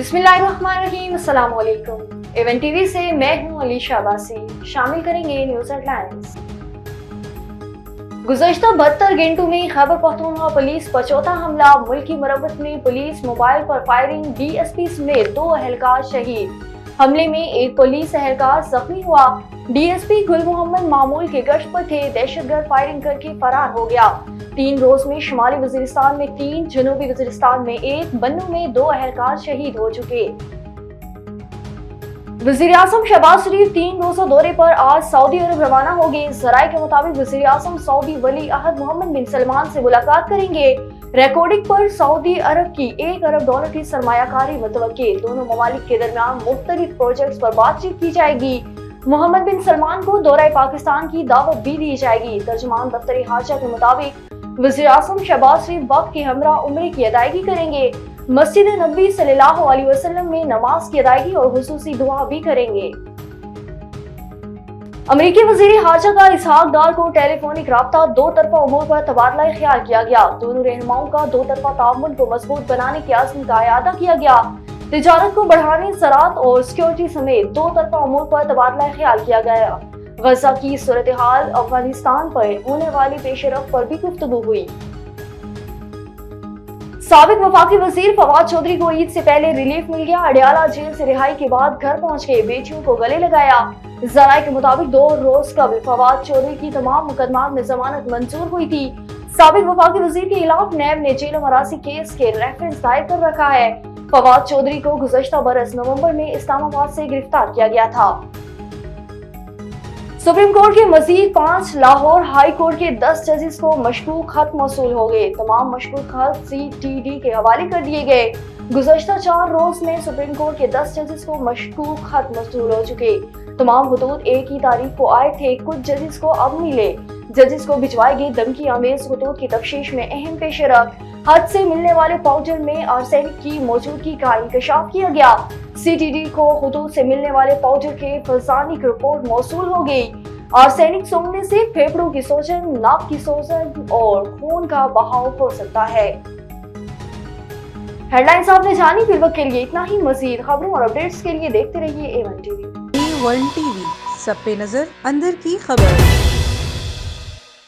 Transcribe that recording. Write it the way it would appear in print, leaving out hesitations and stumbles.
बिस्मिल्लाहिर्रहमानिर्रहीम, अस्सलाम वालेकुम। एवन टीवी से मैं हूं अली शाबासी। शामिल करेंगे न्यूज हेडलाइंस। गुज़श्ता 72 घंटों में खैबर पख्तूनख्वा पुलिस पर चौथा हमला, मुल्की मरम्मत में पुलिस मोबाइल पर फायरिंग, डीएसपी समेत 2 एहलकार शहीद। हमले में एक पुलिस एहलकार जख्मी हुआ। डीएसपी गुल मोहम्मद मामूल के गश्त पर थे, दहशतगर्द फायरिंग करके फरार हो गया। 3 रोज में शुमाली वजीरिस्तान में 3, जनूबी वजीरिस्तान में 1, बन्नू में 2 एहलकार शहीद हो चुके। वज़ीर आज़म शहबाज शरीफ 3 रोज़ा दौरे पर आज सऊदी अरब रवाना होंगे। ज़राए के मुताबिक वज़ीर आज़म सऊदी वली अहद मोहम्मद बिन सलमान से मुलाकात करेंगे। रिकॉर्डिंग पर सऊदी अरब की $1 अरब की सरमायाकारी मुतवक्किल। दोनों ममालिक के दरमियान मुख्तलिफ प्रोजेक्ट्स पर बातचीत की जाएगी। मोहम्मद बिन सलमान को दौरा पाकिस्तान की दावत भी दी जाएगी। तर्जुमान दफ्तर हाजा के मुताबिक वज़ीर आज़म शहबाज शरीफ वक्त के हमरा उम्रे की अदायगी करेंगे। मस्जिद नबी सल्लल्लाहु अलैहि वसल्लम में नमाज की अदायगी और खुसूसी दुआ भी करेंगे। अमेरिकी वज़ीर हाजा का इसहाक डार को टेलीफोनिक राब्ता, 2 तरफा उमूर पर तबादला ख्याल किया गया। दोनों रहनुमाओं का 2 तरफा ताउन को मजबूत बनाने के आज़म का इयादा किया गया। तिजारत को बढ़ाने, ज़राअत और सिक्योरिटी समेत 2 तरफा उमूर पर तबादला ख्याल किया गया। गजा की सूरत हाल, अफगानिस्तान पर होने वाली पेशरफ्त पर भी गुफ्तगू हुई। साबिक वफाकी वजीर फवाद चौधरी को ईद से पहले रिलीफ मिल गया। अडयाला जेल से रिहाई के बाद घर पहुंच गए, बेटियों को गले लगाया। जराये के मुताबिक 2 रोज कबल फवाद चौधरी की तमाम मुकदमात में जमानत मंजूर हुई थी। साबिक वफाकी वजीर के खिलाफ नैब ने जेल मरासी केस के रेफरेंस दायर कर रखा है। फवाद चौधरी को गुज़श्ता बरस नवंबर में इस्लामाबाद से गिरफ्तार किया गया था। सुप्रीम कोर्ट के मजीद 5 लाहौर हाई कोर्ट के 10 जजेस को मशकूक खत मौसूल हो गए। तमाम मशकूक खत CTD के हवाले कर दिए गए। गुज़श्ता 4 रोज में सुप्रीम कोर्ट के 10 जजेस को मशकूक खत मौसूल हो चुके। तमाम खतूत एक ही तारीख को आए थे, कुछ जजेस को अब मिले। जजेस को भिजवाए गए धमकी आमेज खतूत की तफ्तीश में अहम पेशरफ्त, हद से मिलने वाले पाउडर में आर्सेनिक की मौजूदगी का इंकशाफ किया गया। CTD को खतूत से मिलने वाले पाउडर के फसानिक रिपोर्ट मौसूल हो गई। आर्सेनिक सूंघने से फेफड़ों की सूजन, नाक की सूजन और खून का बहाव हो सकता है। हेडलाइंस आपने जानी, फिर वक्त के लिए इतना ही। मजीद खबरों और अपडेट्स के लिए देखते रहिए A1 TV। A1 TV, सब पे नजर, अंदर की खबर।